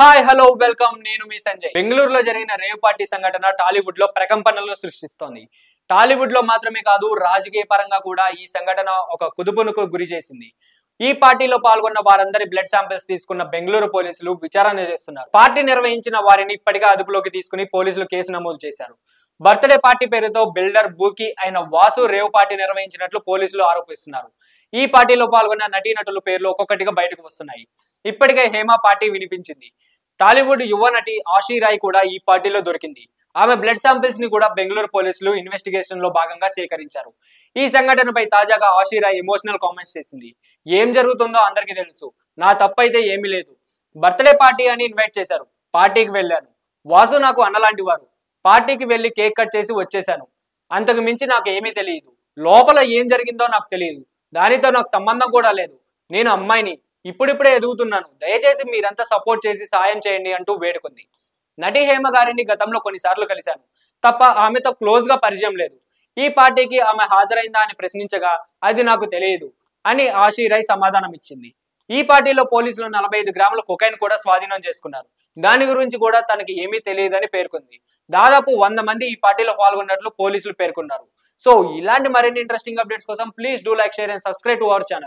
Hi hello welcome నేను మీ సంజయ్. బెంగళూరులో జరిగిన రేవ్ పార్టీ సంఘటన టాలీవుడ్ లో ప్రకంపనలు సృష్టిస్తోంది. టాలీవుడ్ లో మాత్రమే కాదు రాజకీయ పరంగా కూడా ఈ సంఘటన ఒక కుదుపునకు గురి చేసింది. ఈ పార్టీలో పాల్గొన్న వారందరి బ్లడ్ శాంపిల్స్ తీసుకున్న బెంగళూరు పోలీసులు విచారణ చేస్తున్నారు. పార్టీ నిర్వహించిన వారిని ఇప్పటికే అదుపులోకి తీసుకుని పోలీసులు కేసు నమోదు చేశారు. బర్త్డే పార్టీ పేరుతో బిల్డర్ బూకీ అయిన వాసు రేవ్ పార్టీ నిర్వహించినట్లు పోలీసులు ఆరోపిస్తున్నారు. ఈ పార్టీలో పాల్గొన్న నటీనటుల పేర్లు ఒక్కొక్కటిగా బయటకు వస్తున్నాయి. ఇప్పటికే హేమ పార్టీ వినిపించింది. టాలీవుడ్ యువ నటి ఆషీ రాయ్ కూడా ఈ పార్టీలో దొరికింది. ఆమె బ్లడ్ శాంపిల్స్ ని కూడా బెంగళూరు పోలీసులు ఇన్వెస్టిగేషన్ లో భాగంగా సేకరించారు. ఈ సంఘటనపై తాజాగా ఆషీ రాయ్ ఎమోషనల్ కామెంట్స్ చేసింది. ఏం జరుగుతుందో అందరికీ తెలుసు, నా తప్పైతే ఏమీ లేదు. బర్త్డే పార్టీ అని ఇన్వైట్ చేశారు, పార్టీకి వెళ్ళాను. వాసు నాకు అన్నలాంటి వారు. పార్టీకి వెళ్లి కేక్ కట్ చేసి వచ్చేసాను. అంతకు మించి నాకు ఏమీ తెలియదు. లోపల ఏం జరిగిందో నాకు తెలియదు. దానితో నాకు సంబంధం కూడా లేదు. నేను అమ్మాయిని, ఇప్పుడిప్పుడే ఎదుగుతున్నాను. దయచేసి మీరంతా సపోర్ట్ చేసి సాయం చేయండి అంటూ వేడుకుంది. నటి హేమ గారిని గతంలో కొన్నిసార్లు కలిశాను తప్ప ఆమెతో క్లోజ్ గా పరిచయం లేదు. ఈ పార్టీకి ఆమె హాజరైందా అని ప్రశ్నించగా అది నాకు తెలియదు అని ఆషీ రాయ్ సమాధానం ఇచ్చింది. ఈ పార్టీలో పోలీసులు 45 గ్రాముల కొకైన్ కూడా స్వాధీనం చేసుకున్నారు. దాని గురించి కూడా తనకి ఏమీ తెలియదని పేర్కొంది. దాదాపు 100 మంది ఈ పార్టీలో పాల్గొన్నట్లు పోలీసులు పేర్కొన్నారు. సో ఇలాంటి మరిన్ని ఇంట్రెస్టింగ్ అప్డేట్స్ కోసం please do like, share and subscribe to our channel.